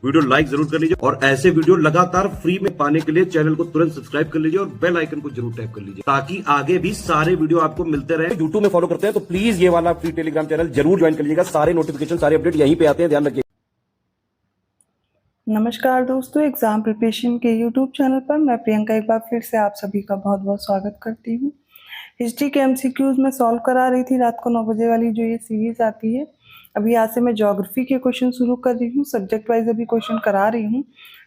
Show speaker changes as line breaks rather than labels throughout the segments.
Video like जरूर कर लीजिए और ऐसे वीडियो लगातार फ्री में पाने के लिए चैनल को तुरंत सब्सक्राइब कर लीजिए और बेल आइकन को जरूर टैप कर लीजिए ताकि आगे भी सारे वीडियो आपको मिलते रहे। यूट्यूब में फॉलो करते हैं तो प्लीज ये वाला फ्री टेलीग्राम चैनल जरूर ज्वाइन कर लीजिएगा। सारे नोटिफिकेशन सारे अपडेट यहीं पे आते हैं, ध्यान रखिए।
नमस्कार दोस्तों, एग्जाम प्रिपरेशन के यूट्यूब चैनल पर मैं प्रियंका एक बार फिर से आप सभी का बहुत बहुत स्वागत करती हूँ। हिस्ट्री के एमसीक्यूज में सॉल्व करा रही थी रात को 9 बजे वाली जो ये सीरीज आती है। अभी आज से मैं ज्योग्राफी के क्वेश्चन शुरू कर रही हूँ, सब्जेक्ट वाइज अभी क्वेश्चन करा रही हूँ।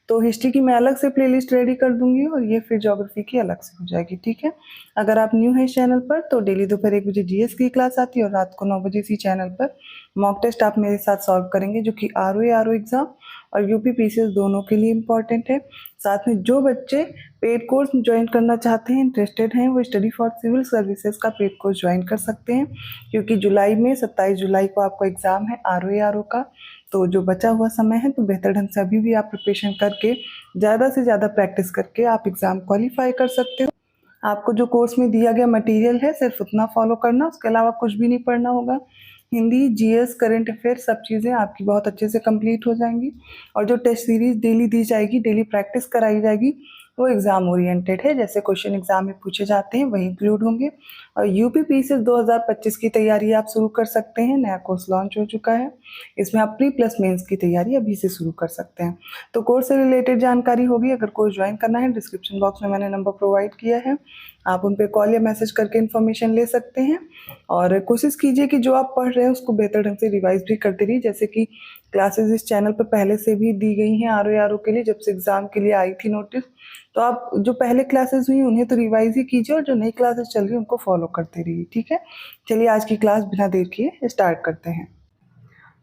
तो हिस्ट्री की मैं अलग से प्लेलिस्ट रेडी कर दूंगी और ये फिर ज्योग्राफी की अलग से हो जाएगी, ठीक है। अगर आप न्यू हैं इस चैनल पर तो डेली दोपहर 1 बजे जीएस की क्लास आती है और रात को 9 बजे इसी चैनल पर मॉक टेस्ट आप मेरे साथ सॉल्व करेंगे जो कि आरओ एग्जाम और यूपी पीसीएस दोनों के लिए इम्पॉर्टेंट है। साथ में जो बच्चे पेड कोर्स ज्वाइन करना चाहते हैं, इंटरेस्टेड हैं, वो स्टडी फॉर सिविल सर्विसेज का पेड कोर्स ज्वाइन कर सकते हैं क्योंकि जुलाई में 27 जुलाई को आपका एग्ज़ाम है आरओ का। तो जो बचा हुआ समय है तो बेहतर ढंग से अभी भी आप प्रिपरेशन करके ज़्यादा से ज़्यादा प्रैक्टिस करके आप एग्ज़ाम क्वालिफाई कर सकते हो। आपको जो कोर्स में दिया गया मटेरियल है सिर्फ उतना फॉलो करना, उसके अलावा कुछ भी नहीं पढ़ना होगा। हिंदी, जीएस, करंट अफेयर सब चीज़ें आपकी बहुत अच्छे से कंप्लीट हो जाएंगी और जो टेस्ट सीरीज डेली दी जाएगी, डेली प्रैक्टिस कराई जाएगी, वो एग्ज़ाम ओरिएंटेड है। जैसे क्वेश्चन एग्जाम में पूछे जाते हैं वही इंक्लूड होंगे। और यूपी पीसीएस 2025 की तैयारी आप शुरू कर सकते हैं। नया कोर्स लॉन्च हो चुका है, इसमें आप प्री प्लस मेंस की तैयारी अभी से शुरू कर सकते हैं। तो कोर्स से रिलेटेड जानकारी होगी, अगर कोर्स ज्वाइन करना है डिस्क्रिप्शन बॉक्स में मैंने नंबर प्रोवाइड किया है, आप उन पर कॉल या मैसेज करके इन्फॉर्मेशन ले सकते हैं। और कोशिश कीजिए कि जो आप पढ़ रहे हैं उसको बेहतर ढंग से रिवाइज भी करते रहिए। जैसे कि क्लासेस इस चैनल पर पहले से भी दी गई हैं आरओ के लिए, जब से एग्ज़ाम के लिए आई थी नोटिस। तो आप जो पहले क्लासेस हुई उन्हें तो रिवाइज ही कीजिए और जो नई क्लासेस चल रही है उनको फॉलो करते रहिए, ठीक है। चलिए आज की क्लास बिना देर किए स्टार्ट करते हैं।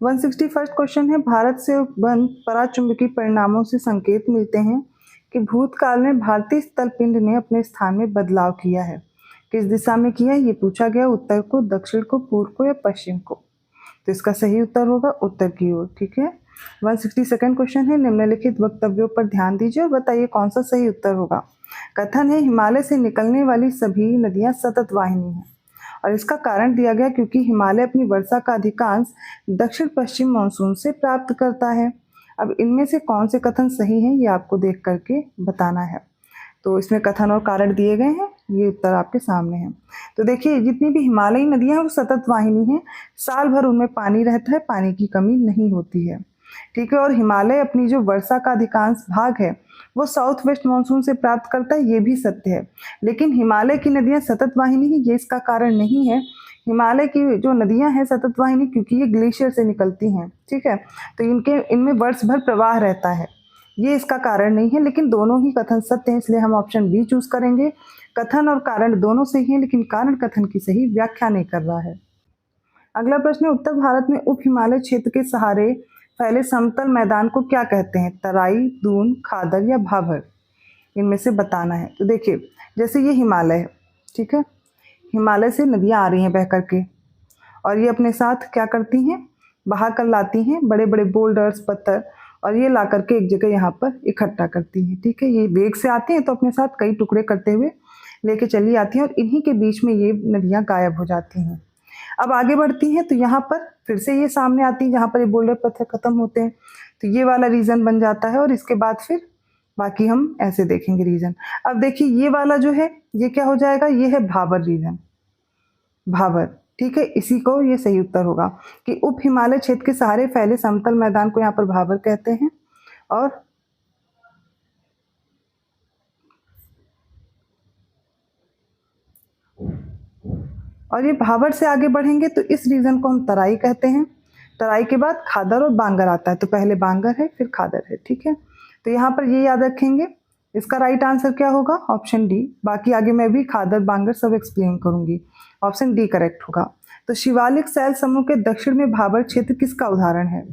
161 क्वेश्चन है, भारत से उत्पन्न पराचुंबकीय परिणामों से संकेत मिलते हैं कि भूतकाल में भारतीय स्थलपिंड ने अपने स्थान में बदलाव किया है। किस दिशा में किया है ये पूछा गया, उत्तर को, दक्षिण को, पूर्व को या पश्चिम को। तो इसका सही उत्तर होगा उत्तर की ओर, ठीक है। 162 क्वेश्चन है, निम्नलिखित वक्तव्यों पर ध्यान दीजिए और बताइए कौन सा सही उत्तर होगा। कथन है हिमालय से निकलने वाली सभी नदियां सतत वाहिनी हैं और इसका कारण दिया गया क्योंकि हिमालय अपनी वर्षा का अधिकांश दक्षिण पश्चिम मानसून से प्राप्त करता है। अब इनमें से कौन से कथन सही हैं ये आपको देख करके बताना है। तो इसमें कथन और कारण दिए गए हैं, ये उत्तर आपके सामने है। तो देखिए जितनी भी हिमालयी नदियां हैं वो सतत वाहिनी हैं, साल भर उनमें पानी रहता है, पानी की कमी नहीं होती है, ठीक है। और हिमालय अपनी जो वर्षा का अधिकांश भाग है वो साउथ वेस्ट मानसून से प्राप्त करता है, ये भी सत्य है। लेकिन हिमालय की नदियां सतत वाहिनी है ये इसका कारण नहीं है। हिमालय की जो नदियां हैं सतत वाहिनी क्योंकि ये ग्लेशियर से निकलती हैं, ठीक है। तो इनमें वर्ष भर प्रवाह रहता है, ये इसका कारण नहीं है। लेकिन दोनों ही कथन सत्य हैं, इसलिए हम ऑप्शन बी चूज करेंगे। कथन और कारण दोनों सही हैं लेकिन कारण कथन की सही व्याख्या नहीं कर रहा है। अगला प्रश्न है, उत्तर भारत में उप हिमालय क्षेत्र के सहारे फैले समतल मैदान को क्या कहते हैं, तराई, दून, खादर या भाभर। इनमें से बताना है। तो देखिए जैसे ये हिमालय है, ठीक है, हिमालय से नदियाँ आ रही हैं बह करके और ये अपने साथ क्या करती हैं, बहा कर लाती हैं बड़े बड़े बोल्डर्स, पत्थर, और ये ला करके एक जगह यहाँ पर इकट्ठा करती हैं, ठीक है। ये वेग से आती हैं तो अपने साथ कई टुकड़े करते हुए लेके चली आती हैं और इन्हीं के बीच में ये नदियाँ गायब हो जाती हैं। अब आगे बढ़ती हैं तो यहाँ पर फिर से ये सामने आती है जहाँ पर ये बोल्डर पत्थर खत्म होते हैं, तो ये वाला रीजन बन जाता है और इसके बाद फिर बाकी हम ऐसे देखेंगे रीजन। अब देखिए ये वाला जो है ये क्या हो जाएगा, ये है भाबर रीजन, भाबर, ठीक है। इसी को ये सही उत्तर होगा कि उप हिमालय क्षेत्र के सहारे फैले समतल मैदान को यहाँ पर भाबर कहते हैं। और ये भाबर से आगे बढ़ेंगे तो इस रीजन को हम तराई कहते हैं। तराई के बाद खादर और बांगर आता है, तो पहले बांगर है फिर खादर है, ठीक है। तो यहाँ पर ये याद रखेंगे। इसका राइट आंसर क्या होगा, ऑप्शन डी। बाकी आगे मैं भी खादर बांगर सब एक्सप्लेन करूंगी, ऑप्शन डी करेक्ट होगा। तो शिवालिक शैल समूह के दक्षिण में भाबर क्षेत्र किसका उदाहरण है,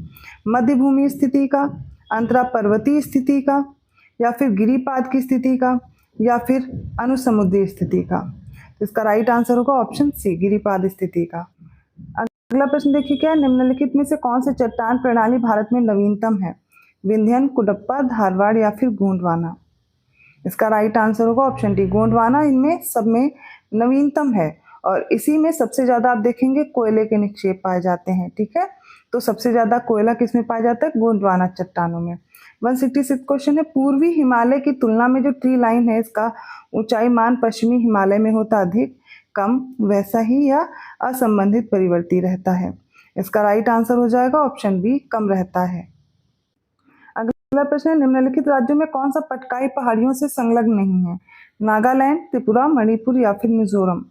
मध्य भूमि स्थिति का, अंतरा पर्वतीय स्थिति का, या फिर गिरिपाद की स्थिति का, या फिर अनुसमुद्री स्थिति का। तो इसका राइट आंसर होगा ऑप्शन सी, गिरिपाद स्थिति का। अगला प्रश्न देखिए क्या, निम्नलिखित में से कौन से चट्टान प्रणाली भारत में नवीनतम है, विंध्यन, कुडप्पा, धारवाड़ या फिर गोंडवाना। इसका राइट आंसर होगा ऑप्शन डी, गोंडवाना इनमें सब में नवीनतम है और इसी में सबसे ज़्यादा आप देखेंगे कोयले के निक्षेप पाए जाते हैं, ठीक है। तो सबसे ज़्यादा कोयला किस में पाया जाता है? गोंडवाना चट्टानों में। 166 क्वेश्चन है, पूर्वी हिमालय की तुलना में जो ट्री लाइन है इसका ऊंचाई मान पश्चिमी हिमालय में होता अधिक, कम, वैसा ही या असंबंधित परिवर्ती रहता है। इसका राइट आंसर हो जाएगा ऑप्शन बी, कम रहता है। अगला प्रश्न है, निम्नलिखित राज्यों में कौन सा पटकाई पहाड़ियों से संलग्न नहीं है? नागालैंड, त्रिपुरा, मणिपुर या फिर मिजोरम।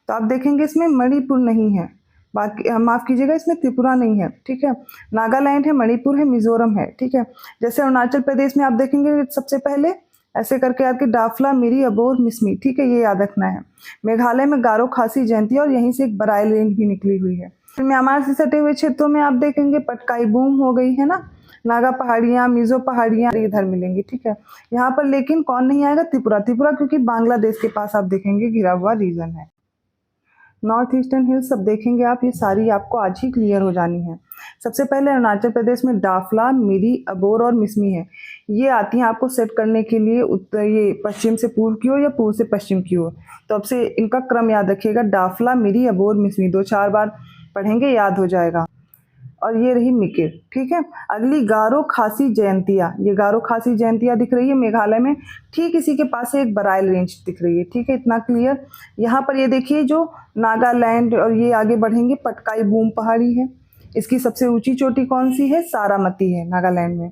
तो आप देखेंगे इसमें मणिपुर नहीं है, बाकी माफ कीजिएगा इसमें त्रिपुरा नहीं है, ठीक है। नागालैंड है, मणिपुर है, मिजोरम है, ठीक है। जैसे अरुणाचल प्रदेश में आप देखेंगे सबसे पहले ऐसे करके आपके डाफला, मिरी, अबोर, मिसमी, ठीक है, ये याद रखना है। मेघालय में गारो, खासी, जयंती और यहीं से एक बराइल रेंज भी निकली हुई है। म्यांमार से सटे हुए क्षेत्रों में आप देखेंगे पटकाई बूम हो गई है ना, नागा पहाड़ियाँ, मिजो पहाड़ियाँ इधर मिलेंगी, ठीक है। यहाँ पर लेकिन कौन नहीं आएगा? त्रिपुरा। त्रिपुरा क्योंकि बांग्लादेश के पास आप देखेंगे घिरा हुआ रीजन है। नॉर्थ ईस्टर्न हिल्स सब देखेंगे आप, ये सारी आपको आज ही क्लियर हो जानी है। सबसे पहले अरुणाचल प्रदेश में डाफला, मिरी, अबोर और मिसमी है, ये आती हैं आपको सेट करने के लिए उत्तर, ये पश्चिम से पूर्व की ओर या पूर्व से पश्चिम की ओर। तो अब से इनका क्रम याद रखिएगा, डाफला, मिरी, अबोर, मिसमी, 2-4 बार पढ़ेंगे याद हो जाएगा। और ये रही मिकिर, ठीक है। अगली गारो, खासी, जयंतिया, ये गारो, खासी, जयंतिया दिख रही है मेघालय में, ठीक इसी के पास एक बराइल रेंज दिख रही है, ठीक है, इतना क्लियर। यहाँ पर ये देखिए जो नागालैंड और ये आगे बढ़ेंगे पटकाई बूम पहाड़ी है, इसकी सबसे ऊंची चोटी कौन सी है? सारामती है नागालैंड में।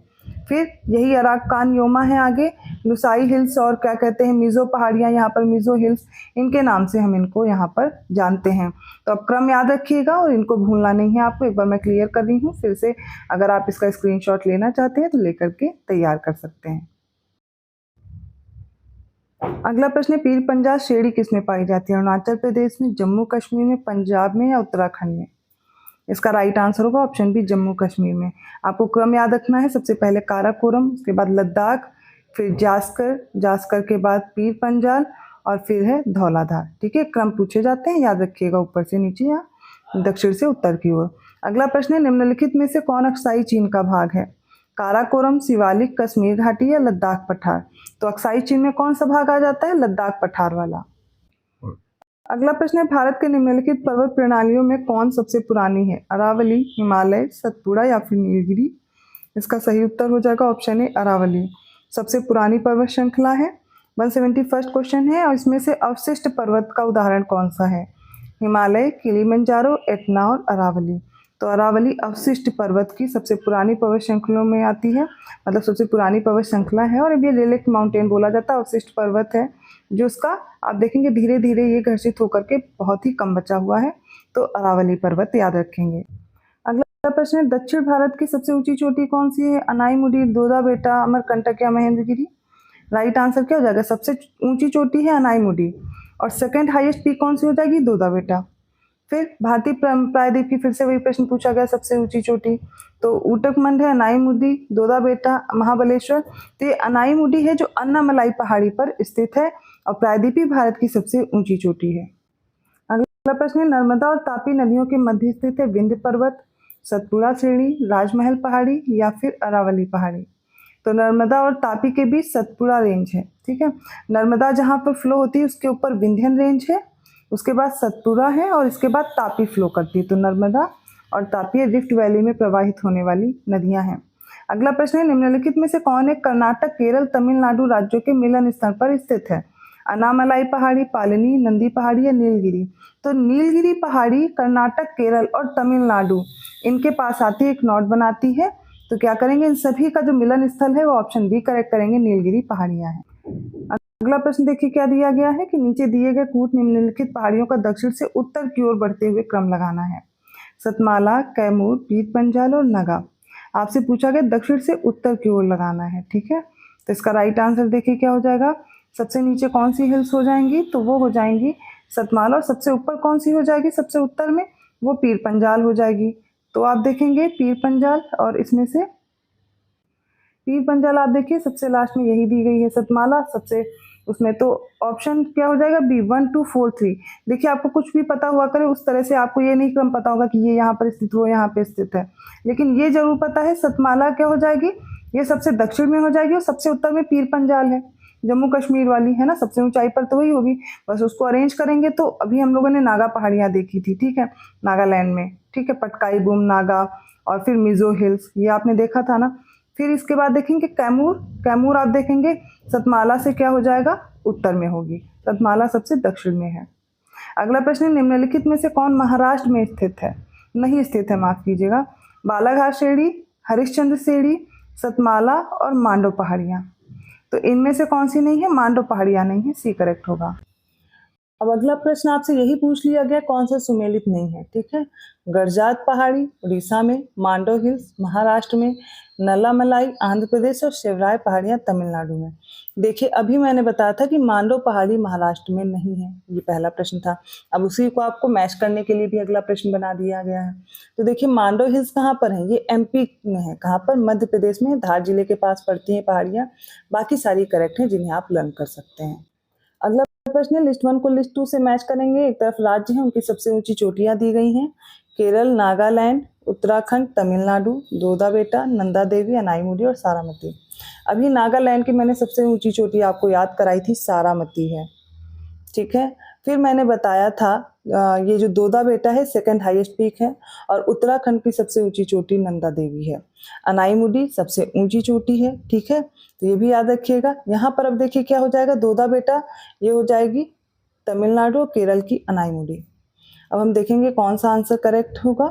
फिर यही अराकान योमा है आगे, लुसाई हिल्स और क्या कहते हैं मिजो पहाड़ियाँ, यहाँ पर मिजो हिल्स, इनके नाम से हम इनको यहाँ पर जानते हैं। तो अब क्रम याद रखिएगा और इनको भूलना नहीं है आपको, एक बार मैं क्लियर कर रही हूँ फिर से, अगर आप इसका स्क्रीनशॉट लेना चाहते हैं तो लेकर के तैयार कर सकते हैं। अगला प्रश्न है, पीर पंजाल श्रेणी किस में पाई जाती है? अरुणाचल प्रदेश में, जम्मू कश्मीर में, पंजाब में या उत्तराखंड में। इसका राइट आंसर होगा ऑप्शन बी, जम्मू कश्मीर में। आपको क्रम याद रखना है, सबसे पहले काराकोरम, उसके बाद लद्दाख, फिर जास्कर, जास्कर के बाद पीर पंजाल और फिर है धौलाधार, ठीक है। क्रम पूछे जाते हैं, याद रखिएगा, ऊपर से नीचे या दक्षिण से उत्तर की ओर। अगला प्रश्न है, निम्नलिखित में से कौन अक्साई चीन का भाग है? काराकोरम, शिवालिक, कश्मीर घाटी या लद्दाख पठार। तो अक्साई चीन में कौन सा भाग आ जाता है? लद्दाख पठार वाला। अगला प्रश्न है, भारत के निम्नलिखित पर्वत प्रणालियों में कौन सबसे पुरानी है? अरावली, हिमालय, सतपुड़ा या फिर नीलगिरी। इसका सही उत्तर हो जाएगा ऑप्शन ए, अरावली सबसे पुरानी पर्वत श्रृंखला है। 171 क्वेश्चन है और इसमें से अवशिष्ट पर्वत का उदाहरण कौन सा है? हिमालय, किलिमंजारो, एटना और अरावली। तो अरावली अवशिष्ट पर्वत की सबसे पुरानी पर्वत श्रृंखलाओं में आती है, मतलब सबसे पुरानी पर्वत श्रृंखला है। और ये रेलिक माउंटेन बोला जाता है, अवशिष्ट पर्वत है जो उसका आप देखेंगे धीरे धीरे ये घर्षित होकर के बहुत ही कम बचा हुआ है, तो अरावली पर्वत याद रखेंगे। अगला प्रश्न है, दक्षिण भारत की सबसे ऊंची चोटी कौन सी है? अनाईमुडी, दोदा बेटा, अमरकंटक या महेंद्रगिरी। राइट आंसर क्या हो जाएगा? सबसे ऊंची चोटी है अनाईमुडी और सेकंड हाईएस्ट पीक कौन सी हो जाएगी? दोदा बेटा। फिर भारतीय प्रायद्वीप की फिर से वही प्रश्न पूछा गया, सबसे ऊंची चोटी, तो ऊटकमंड है, अनाईमुडी, दोदा बेटा, महाबलेश्वर। तो ये अनाईमुडी है जो अन्नामलाई पहाड़ी पर स्थित है और प्रायद्वीपीय भारत की सबसे ऊंची चोटी है। अगला प्रश्न है, नर्मदा और तापी नदियों के मध्य स्थित है विंध्य पर्वत, सतपुड़ा श्रेणी, राजमहल पहाड़ी या फिर अरावली पहाड़ी। तो नर्मदा और तापी के बीच सतपुड़ा रेंज है, ठीक है। नर्मदा जहाँ पर फ्लो होती है उसके ऊपर विंध्यन रेंज है, उसके बाद सतपुड़ा है और इसके बाद तापी फ्लो करती है। तो नर्मदा और तापी रिफ्ट वैली में प्रवाहित होने वाली नदियां हैं। अगला प्रश्न है, निम्नलिखित में से कौन एक कर्नाटक, केरल, तमिलनाडु राज्यों के मिलन स्थल पर स्थित है? अनामलाई पहाड़ी, पालनी, नंदी पहाड़ी या नीलगिरी। तो नीलगिरी पहाड़ी कर्नाटक, केरल और तमिलनाडु इनके पास आती है, एक नोट बनाती है। तो क्या करेंगे, इन सभी का जो मिलन स्थल है वो ऑप्शन डी करेक्ट करेंगे, नीलगिरी पहाड़ियां हैं। अगला प्रश्न देखिए क्या दिया गया है कि नीचे दिए गए कूट निम्नलिखित पहाड़ियों का दक्षिण से उत्तर की ओर बढ़ते हुए क्रम लगाना है। सतमाला, कैमूर, पीर पंजाल और नगा। आपसे पूछा गया दक्षिण से उत्तर की ओर लगाना है, ठीक है। तो इसका राइट आंसर देखिए क्या हो जाएगा, सबसे नीचे कौन सी हिल्स हो जाएंगी? तो वो हो जाएंगी सतमाला, और सबसे ऊपर कौन सी हो जाएगी सबसे उत्तर में? वो पीर पंजाल हो जाएगी। तो आप देखेंगे पीर पंजाल, और इसमें से पीर पंजाल आप देखिए सबसे लास्ट में यही दी गई है, सतमाला सबसे उसमें। तो ऑप्शन क्या हो जाएगा? बी, 1 2 4 3। देखिए आपको कुछ भी पता हुआ करे उस तरह से आपको ये नहीं क्रम पता होगा कि ये यहाँ पर स्थित हो, यहाँ पे स्थित है, लेकिन ये जरूर पता है सतमाला क्या हो जाएगी, ये सबसे दक्षिण में हो जाएगी और सबसे उत्तर में पीर पंजाल है, जम्मू कश्मीर वाली है ना, सबसे ऊंचाई पर तो वही होगी, बस उसको अरेंज करेंगे। तो अभी हम लोगों ने नागा पहाड़ियाँ देखी थी, ठीक है, नागालैंड में, ठीक है, पटकाई बूम नागा, और फिर मिजो हिल्स, ये आपने देखा था ना। फिर इसके बाद देखेंगे कैमूर, कैमूर आप देखेंगे सतमाला से क्या हो जाएगा, उत्तर में होगी, सतमाला सबसे दक्षिण में है। अगला प्रश्न है, निम्नलिखित में से कौन महाराष्ट्र में स्थित है, नहीं स्थित है माफ कीजिएगा, बालाघाट श्रेणी, हरिश्चंद्र श्रेणी, सतमाला और मांडव पहाड़ियाँ। तो इनमें से कौन सी नहीं है, मांडव पहाड़ियाँ नहीं है, सी करेक्ट होगा। अब अगला प्रश्न आपसे यही पूछ लिया गया कौन सा सुमेलित नहीं है, ठीक है। गरजात पहाड़ी उड़ीसा में, मांडव हिल्स महाराष्ट्र में, नल्लामलाई आंध्र प्रदेश और शिवराय पहाड़ियाँ तमिलनाडु में। देखिए अभी मैंने बताया था कि मांडव पहाड़ी महाराष्ट्र में नहीं है, ये पहला प्रश्न था। अब उसी को आपको मैच करने के लिए भी अगला प्रश्न बना दिया गया है। तो देखिए मांडव हिल्स कहाँ पर है, ये एमपी में है, कहाँ पर, मध्य प्रदेश में, धार जिले के पास पड़ती हैं पहाड़ियाँ। बाकी सारी करेक्ट हैं जिन्हें आप लर्न कर सकते हैं। अगला प्रश्न है, लिस्ट 1 को लिस्ट 2 से मैच करेंगे। एक तरफ राज्य है, उनकी सबसे ऊंची चोटियां दी गई हैं, केरल, नागालैंड, उत्तराखंड, तमिलनाडु, दोदा बेटा, नंदा देवी, अनाईमुडी और सारामती। अभी नागालैंड की मैंने सबसे ऊंची चोटी आपको याद कराई थी, सारामती है, ठीक है। फिर मैंने बताया था ये जो दोदा बेटा है सेकंड हाईएस्ट पीक है, और उत्तराखंड की सबसे ऊंची चोटी नंदा देवी है। अनाईमुडी सबसे ऊंची चोटी है, ठीक है, तो ये भी याद रखिएगा। यहाँ पर अब देखिए क्या हो जाएगा, दोदा बेटा ये हो जाएगी तमिलनाडु और केरल की अनाईमुडी। अब हम देखेंगे कौन सा आंसर करेक्ट होगा,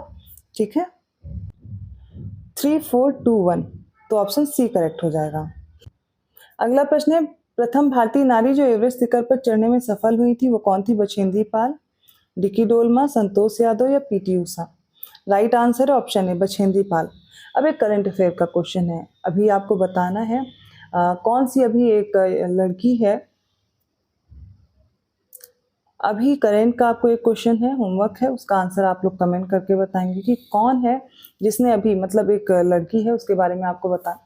ठीक है। 3, 4, 2, 1, तो ऑप्शन सी करेक्ट हो जाएगा। अगला प्रश्न है, प्रथम भारतीय नारी जो एवरेस्ट शिखर पर चढ़ने में सफल हुई थी वो कौन थी, बछेंद्री पाल, डिकी डोलमा, संतोष यादव या पीटी उषा। राइट आंसर है ऑप्शन है बछेंद्री पाल। अब एक करंट अफेयर का क्वेश्चन है, अभी आपको बताना है कौन सी अभी एक लड़की है, अभी करंट का आपको एक क्वेश्चन है, होमवर्क है, उसका आंसर आप लोग कमेंट करके बताएंगे कि कौन है जिसने अभी, मतलब एक लड़की है उसके बारे में आपको बताना।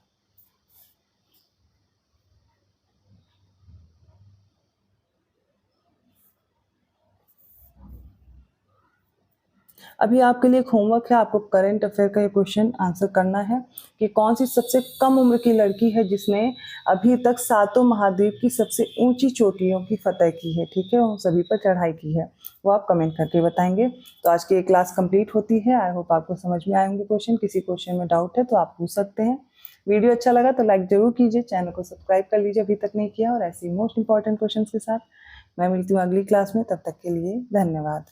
अभी आपके लिए एक होमवर्क है, आपको करंट अफेयर का ये क्वेश्चन आंसर करना है कि कौन सी सबसे कम उम्र की लड़की है जिसने अभी तक 7 महाद्वीप की सबसे ऊंची चोटियों की फतह की है, ठीक है, वो सभी पर चढ़ाई की है, वो आप कमेंट करके बताएंगे। तो आज की ये क्लास कंप्लीट होती है। आई होप आपको समझ में आए होंगे क्वेश्चन। किसी क्वेश्चन में डाउट है तो आप पूछ सकते हैं। वीडियो अच्छा लगा तो लाइक जरूर कीजिए, चैनल को सब्सक्राइब कर लीजिए अभी तक नहीं किया। और ऐसी मोस्ट इंपॉर्टेंट क्वेश्चन के साथ मैं मिलती हूँ अगली क्लास में, तब तक के लिए धन्यवाद।